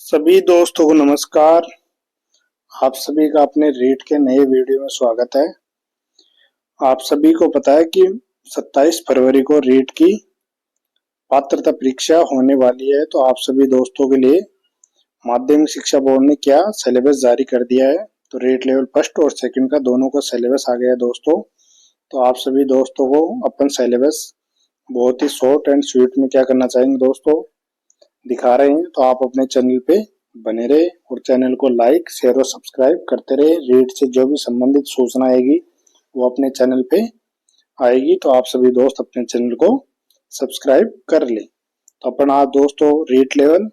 सभी दोस्तों को नमस्कार। आप सभी का अपने रीट के नए वीडियो में स्वागत है। आप सभी को पता है कि 27 फरवरी को रीट की पात्रता परीक्षा होने वाली है, तो आप सभी दोस्तों के लिए माध्यमिक शिक्षा बोर्ड ने क्या सिलेबस जारी कर दिया है। तो रीट लेवल फर्स्ट और सेकंड का दोनों का सिलेबस आ गया है दोस्तों। तो आप सभी दोस्तों को अपन सिलेबस बहुत ही शॉर्ट एंड स्वीट में क्या करना चाहेंगे दोस्तों, दिखा रहे हैं। तो आप अपने चैनल पे बने रहे और चैनल को लाइक शेयर और सब्सक्राइब करते रहे। रीट से जो भी संबंधित सूचना आएगी वो अपने चैनल पे आएगी, तो आप सभी दोस्त अपने चैनल को सब्सक्राइब कर ले। तो अपन आज दोस्तों रीट लेवल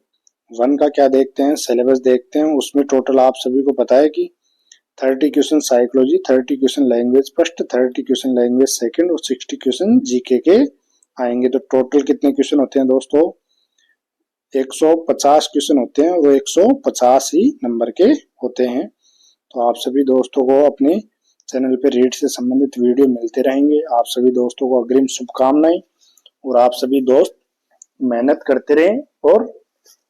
1 का क्या देखते हैं, सिलेबस देखते हैं। उसमें टोटल आप सभी को पता है कि 30 question psychology, 30 question language first, 30 question language second और 60 क्वेश्चन जीके के आएंगे। तो टोटल कितने क्वेश्चन होते हैं दोस्तों, 150 क्वेश्चन होते हैं और 150 ही नंबर के होते हैं। तो आप सभी दोस्तों को अपने चैनल पे रीट से संबंधित वीडियो मिलते रहेंगे। आप सभी दोस्तों को अग्रिम शुभकामनाएं और आप सभी दोस्त मेहनत करते रहें और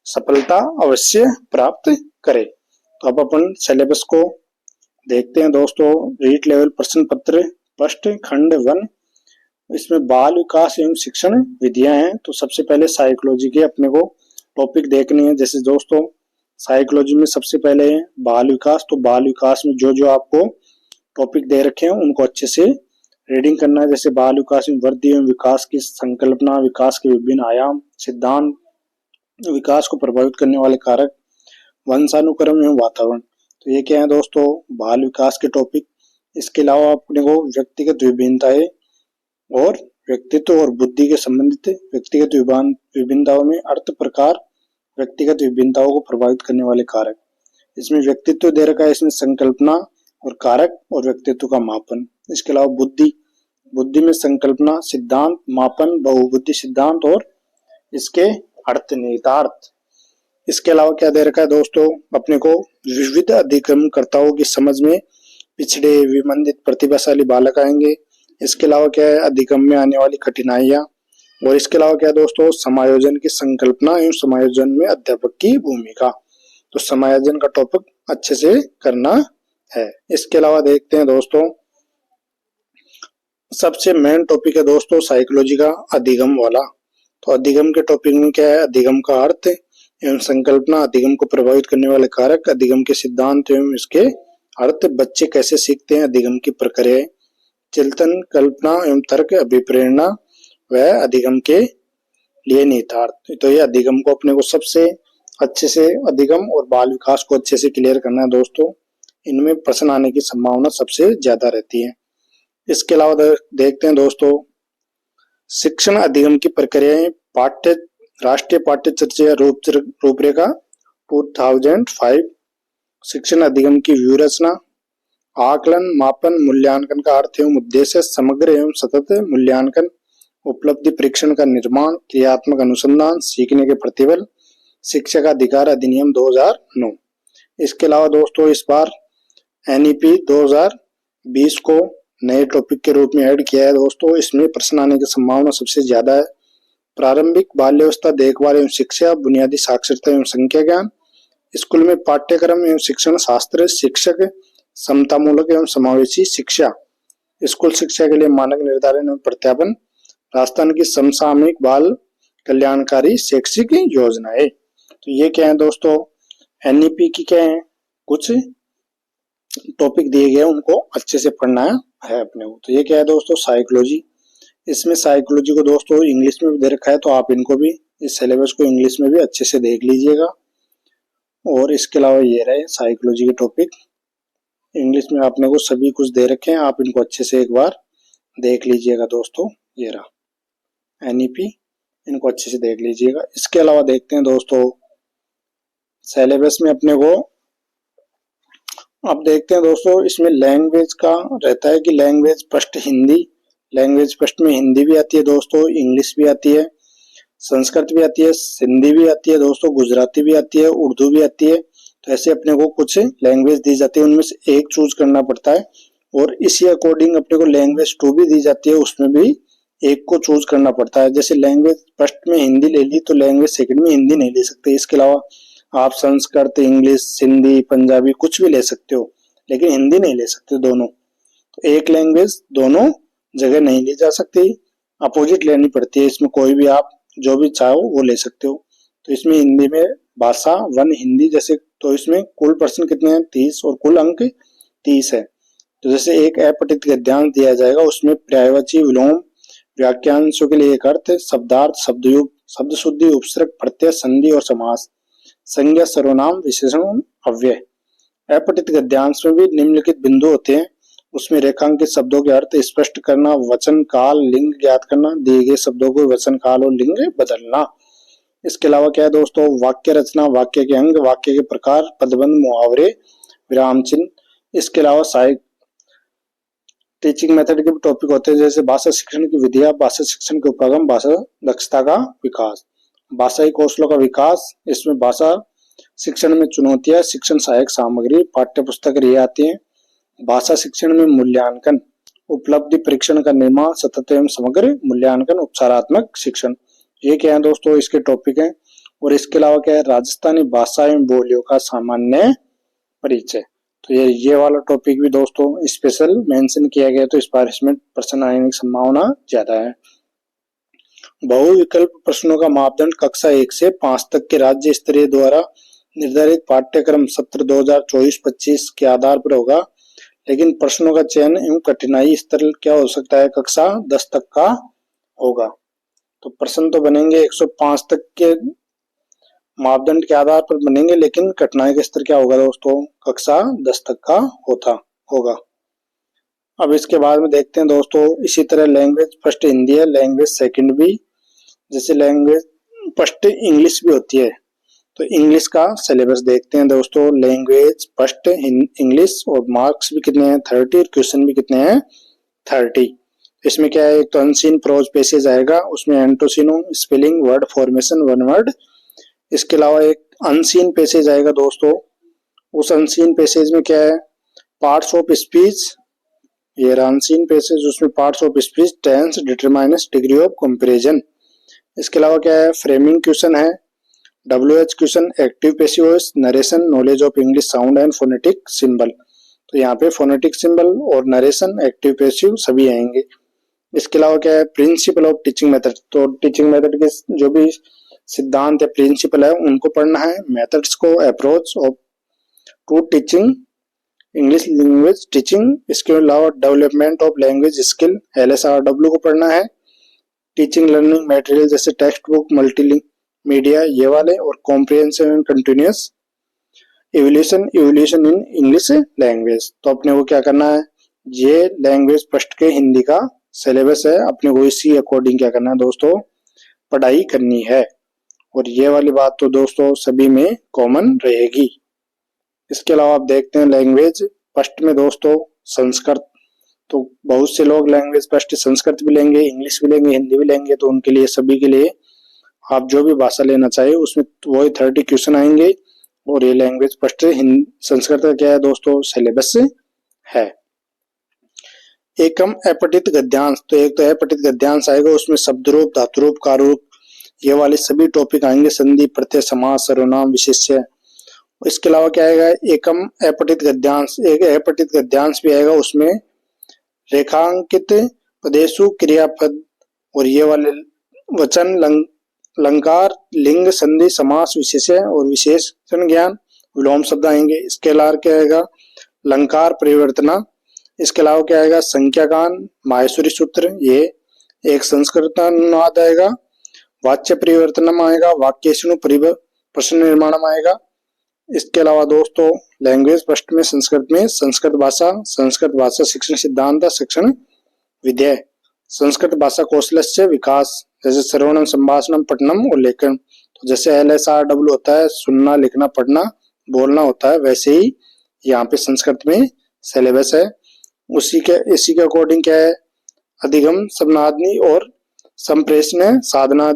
सफलता अवश्य प्राप्त करें। तो अब अपन सिलेबस को देखते हैं दोस्तों। रीट लेवल प्रश्न पत्र फर्स्ट खंड 1, इसमें बाल विकास एवं शिक्षण विधियां हैं। तो सबसे पहले साइकोलॉजी के अपने को टॉपिक देखने हैं। जैसे दोस्तों साइकोलॉजी में सबसे पहले है बाल विकास। तो बाल विकास में जो जो आपको टॉपिक दे रखे हैं उनको अच्छे से रीडिंग करना है। जैसे बाल विकास में वृद्धि एवं विकास की संकल्पना, विकास के विभिन्न आयाम, सिद्धांत, विकास को प्रभावित करने वाले कारक, वंशानुक्रम एवं वातावरण। तो ये क्या है दोस्तों, बाल विकास के टॉपिक। इसके अलावा अपने को व्यक्तिगत विभिन्नताएं और व्यक्तित्व और बुद्धि के संबंधित व्यक्तिगत विभिन्नताओं में अर्थ प्रकार, व्यक्तिगत विभिन्नताओं को प्रभावित करने वाले कारक। इसमें व्यक्तित्व दे रखा है, इसमें संकल्पना और कारक और व्यक्तित्व का मापन। इसके अलावा बुद्धि में संकल्पना, सिद्धांत, मापन, बहुबुद्धि सिद्धांत और इसके अर्थ निहितार्थ। इसके अलावा क्या दे रखा है दोस्तों, अपने को विविध अधिगमकर्ताओं की समझ में पिछड़े विमंदित प्रतिभाशाली बालक आएंगे। इसके अलावा क्या है, अधिगम में आने वाली कठिनाइयां। और इसके अलावा क्या है दोस्तों, समायोजन की संकल्पना एवं समायोजन में अध्यापक की भूमिका। तो समायोजन का टॉपिक अच्छे से करना है। इसके अलावा देखते हैं दोस्तों, सबसे मेन टॉपिक है दोस्तों साइकोलॉजी का अधिगम वाला। तो अधिगम के टॉपिक में क्या है, अधिगम का अर्थ एवं संकल्पना, अधिगम को प्रभावित करने वाले कारक, अधिगम के सिद्धांत एवं इसके अर्थ, बच्चे कैसे सीखते हैं, अधिगम की प्रक्रिया, चिंतन, कल्पना एवं तर्क, अभिप्रेरणा व अधिगम के लिए निहितार्थ। तो ये अधिगम को अपने को सबसे अच्छे से, अधिगम और बाल विकास को अच्छे से क्लियर करना है दोस्तों। इनमें प्रश्न आने की संभावना सबसे ज्यादा रहती है। इसके अलावा देखते हैं दोस्तों शिक्षण अधिगम की प्रक्रियाएं, राष्ट्रीय पाठ्य चर्चा रूपरेखा 2005, शिक्षण अधिगम की व्यू रचना, आकलन, मापन, मूल्यांकन का अर्थ एवं उद्देश्य, समग्र एवं सतत मूल्यांकन, उपलब्धि परीक्षण का निर्माण, क्रियात्मक अनुसंधान, सीखने के प्रतिबल, शिक्षा का अधिकार अधिनियम 2009। इसके अलावा दोस्तों इस बार एनईपी 2020 को नए टॉपिक के रूप में ऐड किया है दोस्तों। इसमें प्रश्न आने की संभावना सबसे ज्यादा है। प्रारंभिक बाल्यावस्था देखभाल एवं शिक्षा, बुनियादी साक्षरता एवं संख्या ज्ञान, स्कूल में पाठ्यक्रम एवं शिक्षण शास्त्र, शिक्षक, समतामूलक एवं समावेशी शिक्षा, स्कूल शिक्षा के लिए मानक निर्धारण एवं प्रत्यापन, राजस्थान की समसामयिक बाल कल्याणकारी शैक्षिक योजनाएं। तो ये क्या है दोस्तों, एनईपी की क्या है, कुछ टॉपिक दिए गए उनको अच्छे से पढ़ना है अपने को। तो ये क्या है दोस्तों, साइकोलॉजी। इसमें साइकोलॉजी को दोस्तों इंग्लिश में भी दे रखा है, तो आप इनको भी, इस सिलेबस को इंग्लिश में भी अच्छे से देख लीजिएगा। और इसके अलावा ये रहे साइकोलॉजी के टॉपिक, इंग्लिश में आपने को सभी कुछ दे रखे हैं, आप इनको अच्छे से एक बार देख लीजिएगा दोस्तों। ये रहा एनईपी, इनको अच्छे से देख लीजिएगा। इसके अलावा देखते हैं दोस्तों सिलेबस में अपने को, अब देखते हैं दोस्तों इसमें लैंग्वेज का रहता है कि language first Hindi, language first में हिंदी भी आती है दोस्तों, इंग्लिश भी आती है, संस्कृत भी आती है, सिंधी भी आती है दोस्तों, गुजराती भी आती है, उर्दू भी आती है। तो ऐसे अपने को कुछ लैंग्वेज दी जाती है, उनमें से एक चूज करना पड़ता है। और इसी अकॉर्डिंग अपने को लैंग्वेज 2 भी दी जाती है, उसमें भी एक को चूज करना पड़ता है। जैसे लैंग्वेज फर्स्ट में हिंदी ले ली तो लैंग्वेज सेकंड में हिंदी नहीं ले सकते। इसके अलावा आप संस्कृत, इंग्लिश, हिंदी, पंजाबी कुछ भी ले सकते हो, लेकिन हिंदी नहीं ले सकते दोनों। तो एक लैंग्वेज दोनों जगह नहीं ली जा सकती, अपोजिट लेनी पड़ती है। इसमें कोई भी आप जो भी चाहो वो ले सकते हो। तो इसमें हिंदी में भाषा वन हिंदी जैसे, तो इसमें कुल प्रश्न कितने हैं 30 और कुल अंक 30 है। तो जैसे एक अपठित गद्यांश दिया जाएगा, उसमें पर्यायवाची, विलोम, वाक्यांशों के लिए एक अर्थ, शब्दार्थ, शब्दयुग, शब्द शुद्धि, उपसर्ग, प्रत्यय, संधि और समास, संज्ञा, सर्वनाम, विशेषण, अव्यय। अपठित गद्यांश में भी निम्नलिखित बिंदु होते हैं। उसमें रेखांकित शब्दों के अर्थ स्पष्ट करना, वचन काल लिंग ज्ञात करना, दिए गए शब्दों को वचन काल और लिंग बदलना। इसके अलावा क्या है दोस्तों, वाक्य रचना, वाक्य के अंग, वाक्य के प्रकार, पदबंध, मुहावरे, विराम चिन्ह। इसके अलावा सहायक टीचिंग मेथड के भी टॉपिक होते हैं, जैसे भाषा शिक्षण की विधियां, भाषा शिक्षण के उपक्रम, भाषा दक्षता का विकास, भाषाई कौशलों का विकास। इसमें भाषा शिक्षण में चुनौतियां, शिक्षण सहायक सामग्री, पाठ्य पुस्तक ये आती है। भाषा शिक्षण में मूल्यांकन, उपलब्धि परीक्षण का निर्माण, सतत एवं समग्र मूल्यांकन, उपचारात्मक शिक्षण। ये क्या है दोस्तों, इसके टॉपिक हैं। और इसके अलावा क्या है, राजस्थानी भाषा एवं बोलियों का सामान्य परिचय। तो ये वाला टॉपिक भी दोस्तों स्पेशल मेंशन किया गया, तो इस बार इसमें प्रश्न आने की संभावना ज्यादा है। बहुविकल्प प्रश्नों का मापदंड कक्षा 1 से 5 तक के राज्य स्तरीय द्वारा निर्धारित पाठ्यक्रम सत्र 2024-25 के आधार पर होगा, लेकिन प्रश्नों का चयन एवं कठिनाई स्तर क्या हो सकता है, कक्षा 10 तक का होगा। तो प्रश्न तो बनेंगे 105 तक के मापदंड के आधार पर बनेंगे, लेकिन कठिनाई का स्तर क्या होगा दोस्तों, कक्षा 10 तक का होगा। अब इसके बाद में देखते हैं दोस्तों, इसी तरह लैंग्वेज फर्स्ट हिंदी है, लैंग्वेज सेकंड भी, जैसे लैंग्वेज फर्स्ट इंग्लिश भी होती है। तो इंग्लिश का सिलेबस देखते हैं दोस्तों, लैंग्वेज फर्स्ट इंग्लिश, और मार्क्स भी कितने हैं 30 और क्वेश्चन भी कितने हैं 30। इसमें क्या है, एक तो अनसीन प्रोज पैसेज आएगा, उसमें एंटोसिनो, spelling, word formation, one word. इसके अलावा एक अनसीन पैसेज आएगा दोस्तों, उस अनसीन पैसेज में क्या है, पार्ट्स ऑफ स्पीच, ये अनसीन पैसेज, उसमें parts of speech, tense, determiners, degree of comparison. इसके अलावा क्या है, फ्रेमिंग क्वेश्चन है, WH question, active passive voice, narration, knowledge of English sound and phonetic symbol. तो यहाँ पे फोनेटिक सिंबल और नरेशन, एक्टिव पैसिव सभी आएंगे। इसके अलावा क्या है, प्रिंसिपल ऑफ टीचिंग मेथड, तो टीचिंग मेथड के जो भी सिद्धांत या प्रिंसिपल है उनको पढ़ना है। मेथड्स को, approach of to teaching English language teaching. इसके अलावा development of language skill, LSRW को पढ़ना है। टीचिंग लर्निंग मटेरियल जैसे टेक्स्ट बुक, मल्टीलिंक मीडिया, ये वाले, और comprehensive and continuous evolution in English language. तो अपने को क्या करना है, ये लैंग्वेज फर्स्ट के हिंदी का सिलेबस है, अपने को इसी अकॉर्डिंग क्या करना है दोस्तों, पढ़ाई करनी है। और ये वाली बात तो दोस्तों सभी में कॉमन रहेगी। इसके अलावा आप देखते हैं लैंग्वेज फर्स्ट में दोस्तों संस्कृत, तो बहुत से लोग लैंग्वेज फर्स्ट संस्कृत भी लेंगे, इंग्लिश भी लेंगे, हिंदी भी लेंगे। तो उनके लिए, सभी के लिए आप जो भी भाषा लेना चाहिए उसमें वही 30 क्वेश्चन आएंगे। और ये लैंग्वेज फर्स्ट संस्कृत का क्या है दोस्तों, सिलेबस है। एकम अपठित गद्यांश, तो एक तो अपठित गद्यांश आएगा, उसमें शब्द रूप, धातु रूप, कार रूप, ये वाले सभी टॉपिक आएंगे, संधि, प्रत्यय, समास, सर्वनाम, विशेष्य। इसके अलावा क्या आएगा, एकम अपठित गद्यांश, एक अपठित गद्यांश भी आएगा, उसमें रेखांकित पदेशु, क्रियापद और ये वाले वचन, अलंकार, लिंग, संधि, समास, विशेष्य और विशेषण ज्ञान, विलोम शब्द आएंगे। इसके अलावा क्या आएगा, अलंकार परिवर्तना। इसके अलावा क्या आएगा, संख्याकान, माहेश्वरी सूत्र, ये एक संस्कृत अनुवाद आएगा। वाच्य परिवर्तनम आएगा, वाक्येषु प्रश्न निर्माणम आएगा। इसके अलावा दोस्तों लैंग्वेज फर्स्ट में संस्कृत भाषा शिक्षण सिद्धांत, शिक्षण विधेय, संस्कृत भाषा कौशल से विकास, जैसे श्रवणम, संभाषणम, पठनम और लेखन। तो जैसे LSRW होता है, सुनना, लिखना, पढ़ना, बोलना होता है, वैसे ही यहाँ पे संस्कृत में सिलेबस है। इसी के अकॉर्डिंग क्या है, अधिगम, शब्दादि और संप्रेषण साधना।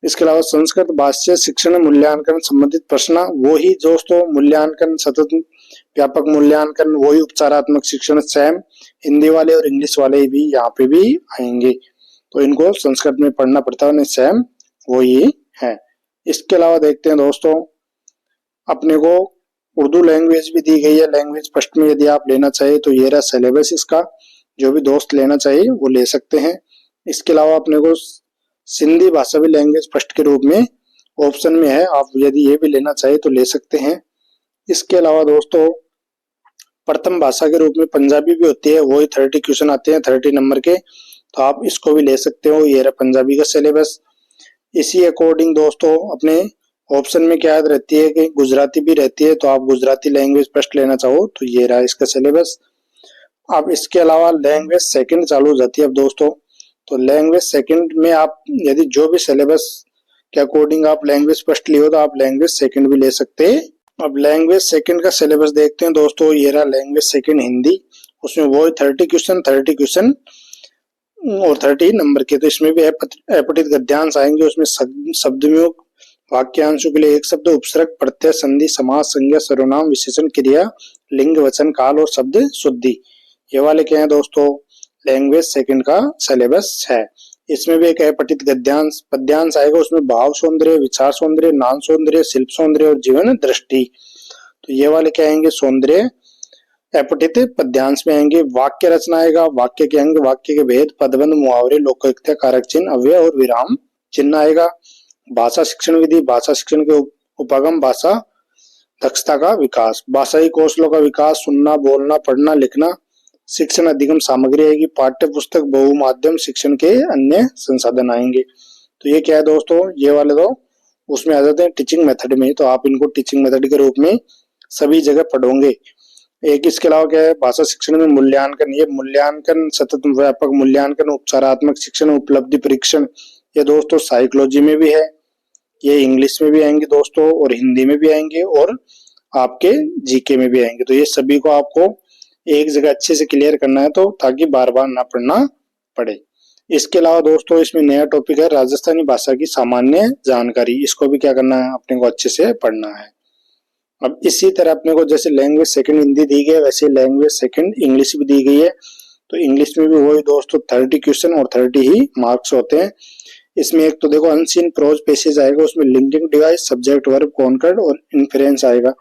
इसके अलावा संस्कृत भाषा शिक्षण मूल्यांकन संबंधित प्रश्न, वो ही दोस्तों मूल्यांकन, सतत व्यापक मूल्यांकन, वही उपचारात्मक शिक्षण, सेम हिंदी वाले और इंग्लिश वाले भी यहाँ पे भी आएंगे। तो इनको संस्कृत में पढ़ना पड़ता है, सेम वो ही है। इसके अलावा देखते हैं दोस्तों, अपने को उर्दू लैंग्वेज भी दी गई है लैंग्वेज फर्स्ट में, यदि आप लेना चाहिए तो ये रहा सिलेबस इसका। जो भी दोस्त लेना चाहिए वो ले सकते हैं। इसके अलावा अपने को सिंधी भाषा भी लैंग्वेज फर्स्ट के रूप में ऑप्शन में है, आप यदि ये भी लेना चाहिए तो ले सकते हैं। इसके अलावा दोस्तों प्रथम भाषा के रूप में पंजाबी भी होती है, वही 30 क्वेश्चन आते हैं 30 नंबर के, तो आप इसको भी ले सकते हो। ये रहा पंजाबी का सिलेबस। इसी अकॉर्डिंग दोस्तों अपने ऑप्शन में क्या रहती है कि गुजराती भी रहती है, तो आप गुजराती लैंग्वेज फर्स्ट लेना चाहो तो ये रहा इसका सिलेबस। अब इसके अलावा लैंग्वेज सेकंड चालू हो जाती है अब दोस्तों। तो लैंग्वेज सेकंड में आप यदि जो भी सिलेबस के अकॉर्डिंग आप लैंग्वेज फर्स्ट लियो तो आप लैंग्वेज सेकंड भी ले सकते हैं। अब लैंग्वेज सेकंड का सिलेबस देखते हैं दोस्तों। ये रहा लैंग्वेज सेकंड हिंदी, उसमें वो 30 क्वेश्चन और 30 नंबर के। तो इसमें भी अपठित गद्यांश आएंगे, उसमें शब्दमूल वाक्यांशों के लिए एक शब्द, उपसर्ग, प्रत्यय, संधि, समास, संज्ञा, सर्वनाम, विशेषण, क्रिया, लिंग, वचन, काल और शब्द शुद्धि। ये वाले क्या है दोस्तों लैंग्वेज सेकंड का सिलेबस है। इसमें भी एक अपठित गद्यांश पद्यांश आएगा, उसमें भाव सौंदर्य, विचार सौंदर्य, नाम सौंदर्य, शिल्प सौंदर्य और जीवन दृष्टि। तो ये वाले क्या आएंगे सौंदर्य अपठित पद्यांश में आएंगे। वाक्य रचना आएगा, वाक्य के अंग, वाक्य के भेद, पदबंध, मुहावरे, लोकोक्तियां, कारक चिन्ह, अव्यय और विराम चिन्ह आएगा। भाषा शिक्षण विधि, भाषा शिक्षण के उपागम, भाषा दक्षता का विकास, भाषाई कौशलों का विकास, सुनना, बोलना, पढ़ना, लिखना, शिक्षण अधिगम सामग्री आएगी। पाठ्य पुस्तक, बहुमाध्यम शिक्षण के अन्य संसाधन आएंगे। तो ये क्या है दोस्तों ये वाले तो उसमें आ जाते हैं टीचिंग मेथड में, तो आप इनको टीचिंग मेथड के रूप में सभी जगह पढ़ोगे। एक इसके अलावा क्या है भाषा शिक्षण में मूल्यांकन, ये मूल्यांकन सतत व्यापक मूल्यांकन, उपचारात्मक शिक्षण, उपलब्धि परीक्षण, ये दोस्तों साइकोलॉजी में भी है, ये इंग्लिश में भी आएंगे दोस्तों और हिंदी में भी आएंगे और आपके जीके में भी आएंगे। तो ये सभी को आपको एक जगह अच्छे से क्लियर करना है, तो ताकि बार बार ना पढ़ना पड़े। इसके अलावा दोस्तों इसमें नया टॉपिक है राजस्थानी भाषा की सामान्य जानकारी, इसको भी क्या करना है अपने को अच्छे से पढ़ना है। अब इसी तरह अपने को जैसे लैंग्वेज सेकंड हिंदी दी गई है वैसे लैंग्वेज सेकंड इंग्लिश भी दी गई है। तो इंग्लिश में भी वही दोस्तों 30 क्वेश्चन और 30 ही मार्क्स होते हैं। इसमें एक तो देखो अनसीन प्रोज पैसेज आएगा, उसमें linking device, subject, verb, concord और इन्फ्रेंस आएगा।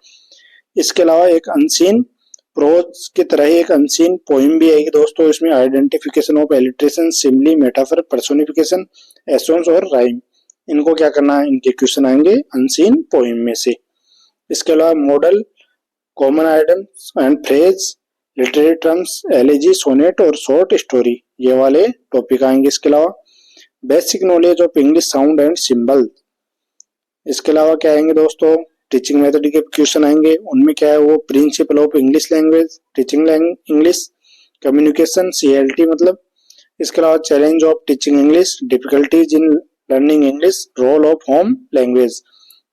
इसके अलावा एक अनसीन प्रोज की तरह ही एक अनसीन पोइम भी आएगी दोस्तों। इसमें identification of alliteration, simile, metaphor, personification, assonance और राइम, इनको क्या करना है इनके क्वेश्चन आएंगे अनसीन पोइम में से। इसके अलावा model, common items and phrase, literary terms, elegy, sonnet और शॉर्ट स्टोरी, ये वाले टॉपिक आएंगे। इसके अलावा basic knowledge of English sound and symbol. इसके अलावा क्या आएंगे दोस्तों टीचिंग मेथड के क्वेश्चन आएंगे, उनमें क्या है वो principle of English language, teaching English, communication, CLT मतलब। इसके अलावा challenge of teaching English, difficulties in learning English, role of home language.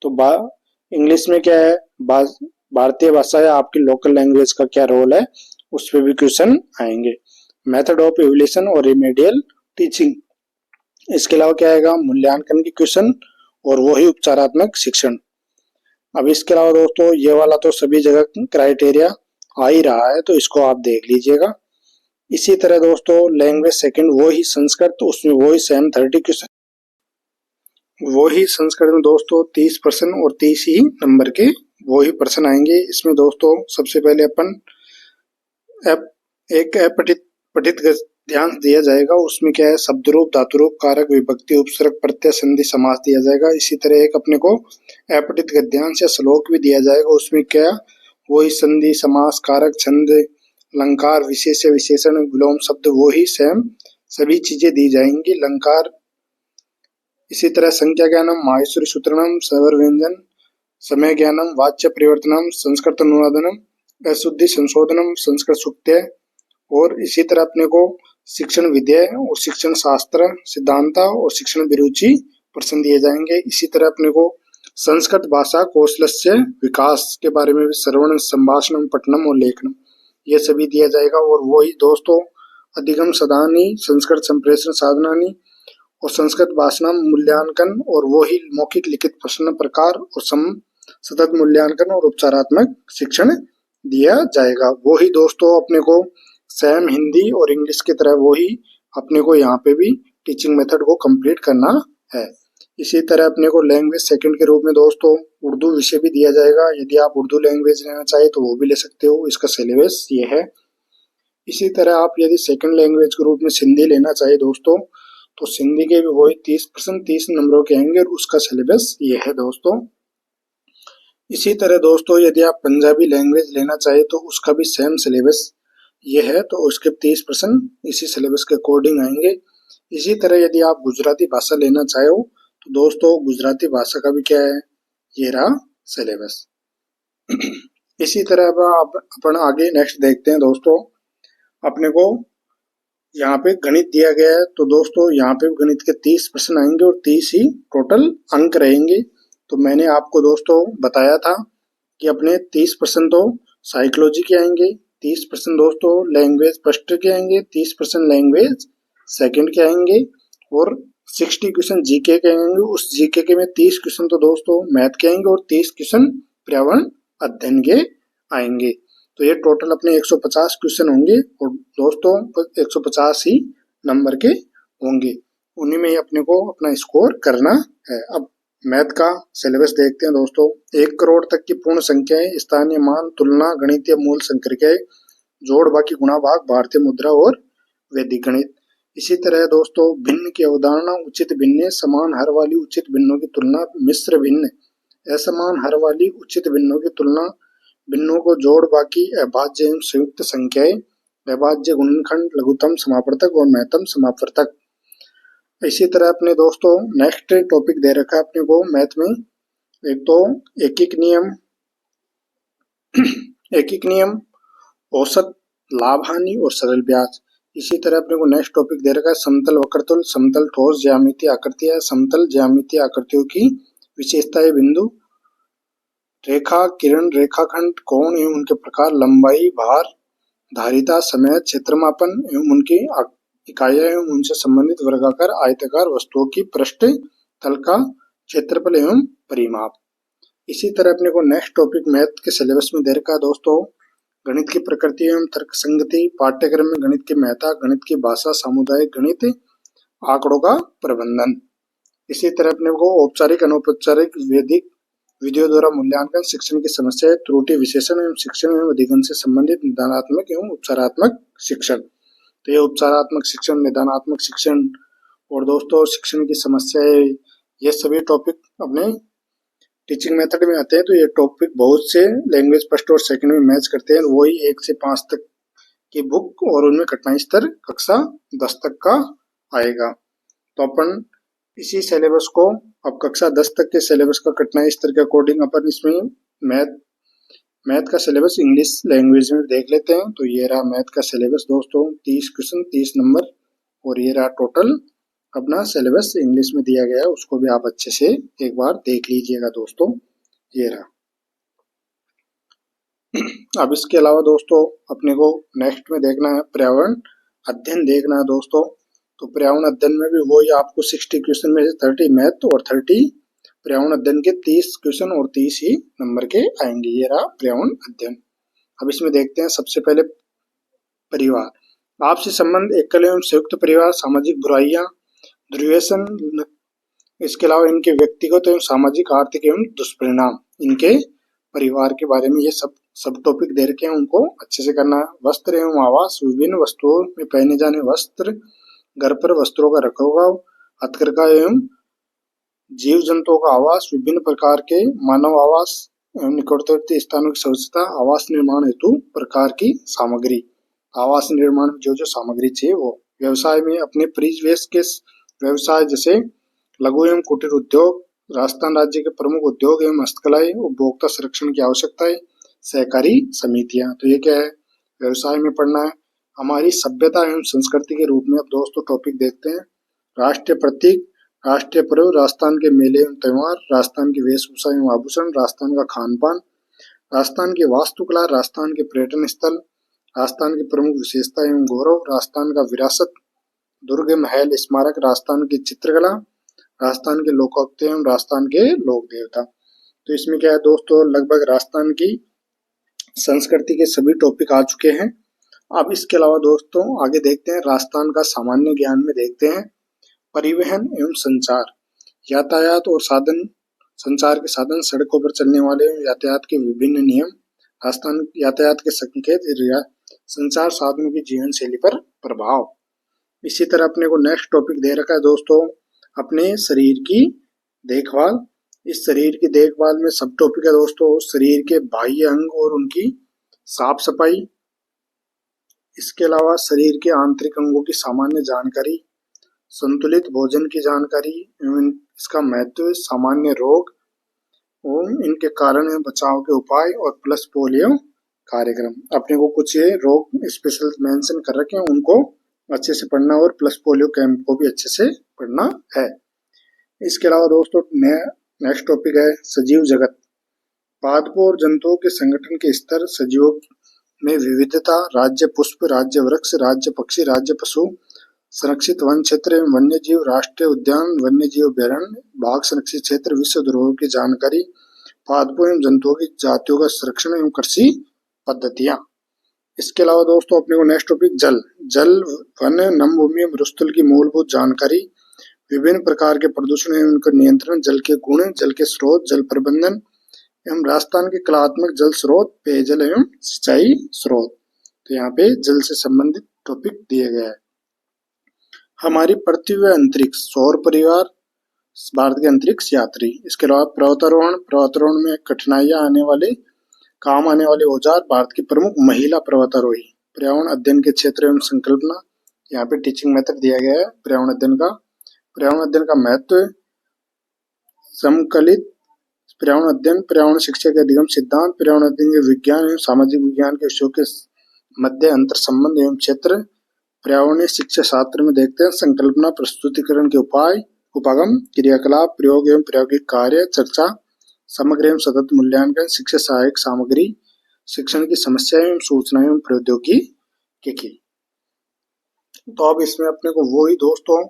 तो इंग्लिश में क्या है भारतीय भाषा या आपकी लोकल लैंग्वेज का क्या रोल है उस पर भी क्वेश्चन आएंगे। मेथड ऑफ एवल्यूशन और रिमेडियल टीचिंग। इसके अलावा क्या आएगा मूल्यांकन के क्वेश्चन और वही उपचारात्मक शिक्षण। अब इसके अलावा दोस्तों ये वाला तो सभी जगह क्राइटेरिया आ ही रहा है, तो इसको आप देख लीजिएगा। इसी तरह दोस्तों लैंग्वेज सेकंड वही संस्कृत, उसमें वही सेम 30 क्वेश्चन, वही संस्कृत में दोस्तों 30 प्रश्न और 30 ही नंबर के वही प्रश्न आएंगे। इसमें दोस्तों सबसे पहले अपन एक पठित ध्यान दिया जाएगा, उसमें क्या है शब्द रूप, धातु रूप, कारक, विभक्ति, उपसर्ग, प्रत्यय, संधि, समास दिया जाएगा। इसी तरह एक अपने को अपठित गद्यांश या श्लोक भी दिया जाएगा, उसमें क्या वही संधि, समास, कारक, छंद, अलंकार, विशेष्य, विशेषण, विलोम शब्द वही सेम सभी चीजें दी जाएंगी। अलंकार, इसी तरह संख्या ज्ञानम, माहेश्वरी सूत्रणम, स्वर व्यंजन, समय ज्ञानम, वाच्य परिवर्तनम, संस्कृत अनुवादनम, अशुद्धि संशोधनम, संस्कृत सूक्त्य। और इसी तरह अपने को शिक्षण विधेय और शिक्षण शास्त्र सिद्धांत और शिक्षण अभिरुचि प्रश्न दिए जाएंगे। इसी तरह अपने को संस्कृत भाषा कौशलस्य विकास के बारे में भी श्रवण, संभाषण, पठनम और लेखनम ये सभी दिया जाएगा। और वही दोस्तों अधिगम सदानी, संस्कृत संप्रेषण साधनानी और संस्कृत भाषा मूल्यांकन और वही मौखिक लिखित प्रश्न प्रकार और सतत मूल्यांकन और उपचारात्मक शिक्षण दिया जाएगा। वही दोस्तों अपने को सेम हिंदी और इंग्लिश की तरह वही अपने को यहाँ पे भी टीचिंग मेथड को कंप्लीट करना है। इसी तरह अपने को लैंग्वेज सेकंड के रूप में दोस्तों उर्दू विषय भी दिया जाएगा। यदि आप उर्दू लैंग्वेज लेना चाहे तो वो भी ले सकते हो, इसका सिलेबस ये है। इसी तरह आप यदि सेकंड लैंग्वेज के रूप में सिंधी लेना चाहे दोस्तों, तो सिंधी के भी वही 30% 30 नंबरों के आएंगे और उसका सिलेबस ये है दोस्तों। इसी तरह दोस्तों यदि आप पंजाबी लैंग्वेज लेना चाहे तो उसका भी सेम सिलेबस ये है, तो उसके 30% इसी सिलेबस के अकॉर्डिंग आएंगे। इसी तरह यदि आप गुजराती भाषा लेना चाहे हो तो दोस्तों गुजराती भाषा का भी क्या है, ये रहा सिलेबस। इसी तरह अब अपन आगे नेक्स्ट देखते हैं दोस्तों। अपने को यहाँ पे गणित दिया गया है, तो दोस्तों यहाँ पे गणित के 30% आएंगे और 30 ही टोटल अंक रहेंगे। तो मैंने आपको दोस्तों बताया था कि अपने 30% तो साइकोलॉजी के आएंगे, 30% दोस्तों लैंग्वेज फर्स्ट के आएंगे, 30% लैंग्वेज सेकंड के आएंगे और 60 क्वेश्चन जीके के आएंगे। उस जीके के में 30 क्वेश्चन तो दोस्तों मैथ के आएंगे और 30 क्वेश्चन पर्यावरण अध्ययन के आएंगे। तो ये टोटल अपने 150 क्वेश्चन होंगे और दोस्तों 150 ही नंबर के होंगे, उन्हीं में ही अपने को अपना स्कोर करना है। अब मैथ का सिलेबस देखते हैं दोस्तों। 1 करोड़ तक की पूर्ण संख्याएं, स्थानीय मान, तुलना, गणितीय मूल संक्रियाएं, जोड़, बाकी, गुणा, भाग, भारतीय मुद्रा और वैदिक गणित। इसी तरह दोस्तों भिन्न की अवधारणा, उचित भिन्न, समान हर वाली उचित भिन्नों की तुलना, मिश्र भिन्न, असमान हर वाली उचित भिन्नों की तुलना, भिन्नों को जोड़, बाकी, अभाज्य एवं संयुक्त संख्याएं, अभाज्य, गुणनखंड, लघुत्तम समापवर्तक और महत्तम समापवर्तक। इसी तरह अपने दोस्तों नेक्स्ट टॉपिक दे रखा है अपने को मैथ में, एक तो एकीक नियम, एकीक नियम, औसत, लाभ हानि और सरल ब्याज। इसी तरह अपने को नेक्स्ट टॉपिक दे रखा है समतल वक्रतुल, समतल ठोस ज्यामितीय आकृतियां, समतल ज्यामितीय आकृतियों की विशेषताएं, बिंदु, रेखा, किरण, रेखाखंड, कोण एवं उनके प्रकार, लंबाई, भार, धारिता, समय, क्षेत्रमापन एवं उनकी इकाइयां एवं उनसे संबंधित वर्गाकार आयताकार वस्तुओं की पृष्ठ तल का क्षेत्रफल एवं परिमाप। इसी तरह अपने को नेक्स्ट टॉपिक मैथ के सिलेबस में दे रखा है दोस्तों गणित की प्रकृति एवं तर्क संगति, पाठ्यक्रम में गणित की महत्ता, गणित की भाषा, सामुदायिक गणित, आंकड़ों का प्रबंधन। इसी तरह अपने को औपचारिक, अनौपचारिक, वैदिक विधियों द्वारा मूल्यांकन, शिक्षण की समस्याएं, त्रुटि विशेषण एवं शिक्षण एवं अधिगम से संबंधित निदानात्मक एवं उपचारात्मक शिक्षण। तो ये उपचारात्मक शिक्षण, निदानात्मक शिक्षण और दोस्तों शिक्षण की समस्याएं, ये सभी टॉपिक अपने टीचिंग मेथड में आते हैं। तो ये टॉपिक बहुत से लैंग्वेज फर्स्ट और सेकंड में मैच करते हैं। वही 1 से 5 तक की बुक और उनमें कठिनाई स्तर कक्षा 10 तक का आएगा। तो अपन इसी सिलेबस को अब कक्षा 10 तक के सिलेबस का कठिनाई स्तर के अकॉर्डिंग अपन इसमें मैथ का सिलेबस इंग्लिश लैंग्वेज में देख लेते हैं। तो ये रहा मैथ का सिलेबस दोस्तों, 30 क्वेश्चन 30 नंबर और ये रहा टोटल अपना सिलेबस इंग्लिश में दिया गया है, उसको भी आप अच्छे से एक बार देख लीजिएगा दोस्तों। ये रहा। अब इसके अलावा दोस्तों अपने को नेक्स्ट में देखना है पर्यावरण अध्ययन देखना है दोस्तों। तो पर्यावरण अध्ययन में भी वही आपको 60 क्वेश्चन में से 30 मैथ और 30 पर्यावरण अध्ययन के 30 क्वेश्चन और 30 ही नंबर के आएंगे। ये रहा पर्यावरण अध्ययन। अब इसमें देखते हैं सबसे पहले परिवार, आपसी संबंध, एकल एवं संयुक्त परिवार, सामाजिक बुराइयां, ध्रुवीकरण, इसके अलावा इनके व्यक्तिगत एवं सामाजिक, आर्थिक एवं दुष्परिणाम, इनके परिवार के बारे में ये सब टॉपिक दे रखे हैं, उनको अच्छे से करना है। वस्त्र एवं आवास, विभिन्न वस्तुओं में पहने जाने वस्त्र, घर पर वस्त्रों का रखरखाव, हथकरघा एवं जीव जंतुओं का आवास, विभिन्न प्रकार के मानव आवास एवं निकटवर्ती स्थानों की स्वच्छता, आवास निर्माण हेतु प्रकार की सामग्री, आवास निर्माण में जो सामग्री चाहिए वो। व्यवसाय में अपने परिवेश के व्यवसाय जैसे लघु एवं कुटीर उद्योग, राजस्थान राज्य के प्रमुख उद्योग एवं हस्तकलाएं, उपभोक्ता संरक्षण की आवश्यकताएं, सहकारी समितियां। तो ये क्या है, व्यवसाय में पढ़ना है। हमारी सभ्यता एवं संस्कृति के रूप में अब दोस्तों टॉपिक देखते हैं। राष्ट्रीय प्रतीक, राष्ट्रीय पर्व, राजस्थान के मेले एवं त्योहार, राजस्थान की वेशभूषा एवं आभूषण, राजस्थान का खान पान, राजस्थान की वास्तुकला, राजस्थान के पर्यटन स्थल, राजस्थान की प्रमुख विशेषता एवं गौरव, राजस्थान का विरासत, दुर्ग, महल, स्मारक, राजस्थान की चित्रकला, राजस्थान के लोकोक्ति एवं राजस्थान के लोक देवता। तो इसमें क्या है दोस्तों, लगभग राजस्थान की संस्कृति के सभी टॉपिक आ चुके हैं। अब इसके अलावा दोस्तों आगे देखते हैं राजस्थान का सामान्य ज्ञान में देखते हैं परिवहन एवं संचार। यातायात और साधन संचार के साधन, सड़कों पर चलने वाले यातायात के विभिन्न नियम, राजस्थान यातायात के संकेत, संचार साधनों की जीवन शैली पर प्रभाव। इसी तरह अपने को नेक्स्ट टॉपिक दे रखा है दोस्तों, अपने शरीर की देखभाल। इस शरीर की देखभाल में सब टॉपिक है दोस्तों, शरीर के बाह्य अंग और उनकी साफ सफाई। इसके अलावा शरीर के आंतरिक अंगों की सामान्य जानकारी, संतुलित भोजन की जानकारी एवं इसका महत्व, सामान्य रोग और इनके कारण एवं बचाव के उपाय, और प्लस पोलियो कार्यक्रम। अपने को कुछ ये रोग स्पेशल मेंशन कर रखे हैं, उनको अच्छे से पढ़ना और प्लस पोलियो कैंप को भी अच्छे से पढ़ना है। इसके अलावा दोस्तों नेक्स्ट टॉपिक है सजीव जगत। पादपों और जंतुओं के संगठन के स्तर, सजीवों में विविधता, राज्य पुष्प, राज्य वृक्ष, राज्य पक्षी, राज्य पशु, संरक्षित वन क्षेत्र एवं वन्य जीव, राष्ट्रीय उद्यान, वन्य जीव अभ्यारण्य, बाघ संरक्षित क्षेत्र, विश्व धरोहर की जानकारी, पादपों एवं जंतुओं की जातियों का संरक्षण एवं कृषि पद्धतियां। इसके अलावा दोस्तों अपने को नेक्स्ट टॉपिक जल वन नम भूमि एवं मरुस्थल की मूलभूत जानकारी, विभिन्न प्रकार के प्रदूषण एवं उनका नियंत्रण, जल के गुण, जल के स्रोत, जल प्रबंधन एवं राजस्थान के कलात्मक जल स्रोत, पेयजल एवं सिंचाई स्रोत। तो यहाँ पे जल से संबंधित टॉपिक दिए गए हैं। हमारी पृथ्वी व अंतरिक्ष, सौर परिवार, भारत के अंतरिक्ष यात्री। इसके अलावा पर्वतारोहण में कठिनाइयां आने वाले, काम आने वाले औजार, भारत की प्रमुख महिला पर्वतारोही, पर्यावरण अध्ययन के क्षेत्र एवं संकल्पना। यहाँ पे टीचिंग मेथड दिया गया है पर्यावरण अध्ययन का महत्व, समकलित पर्यावरण अध्ययन, पर्यावरण शिक्षा के अधिगम सिद्धांत, पर्यावरण अध्ययन के विज्ञान एवं सामाजिक विज्ञान के विषयों के मध्य अंतर संबंध एवं क्षेत्र। पर्यावरणीय शिक्षा शास्त्र में देखते हैं संकल्पना, प्रस्तुतिकरण के उपाय, उपागम, क्रियाकलाप, प्रयोग एवं प्रायोगिक कार्य, चर्चा, समग्र एवं सतत मूल्यांकन, शिक्षा सहायक सामग्री, शिक्षण की समस्या एवं सूचना एवं प्रौद्योगिकी। तो अब इसमें अपने को वही दोस्तों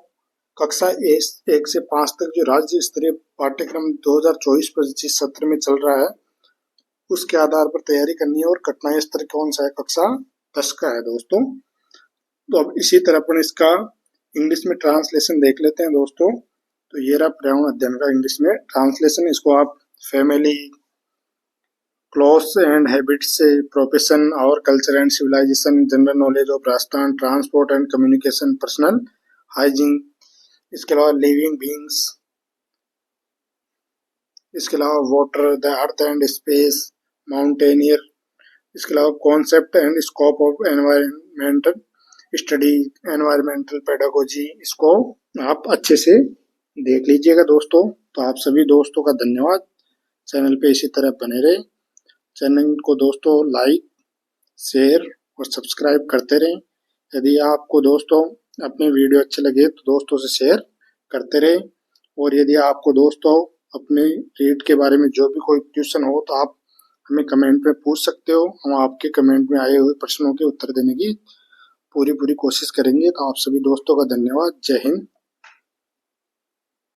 कक्षा 1 से 5 तक जो राज्य स्तरीय पाठ्यक्रम 2024-25 सत्र में चल रहा है, उसके आधार पर तैयारी करनी है। और कठिनाई स्तर कौन सा है? कक्षा 10 का है दोस्तों। तो अब इसी तरह अपन इसका इंग्लिश में ट्रांसलेशन देख लेते हैं दोस्तों। तो ये रहा पर्यावरण अध्ययन का इंग्लिश में ट्रांसलेशन। इसको आप family, clothes and habits, profession, our culture and civilisation, general knowledge of Rajasthan, transport and communication, personal hygiene, इसके अलावा लिविंग बीइंग्स, इसके अलावा water, the earth and space, mountaineer, इसके अलावा concept and scope of environmental study, environmental pedagogy, इसको आप अच्छे से देख लीजिएगा दोस्तों। तो आप सभी दोस्तों का धन्यवाद। चैनल पे इसी तरह बने रहे। चैनल को दोस्तों लाइक, शेयर और सब्सक्राइब करते रहें। यदि आपको दोस्तों अपने वीडियो अच्छे लगे तो दोस्तों से शेयर करते रहें। और यदि आपको दोस्तों अपने रीड के बारे में जो भी कोई क्वेश्चन हो तो आप हमें कमेंट में पूछ सकते हो। हम आपके कमेंट में आए हुए प्रश्नों के उत्तर देने की पूरी कोशिश करेंगे। तो आप सभी दोस्तों का धन्यवाद। जय हिंद,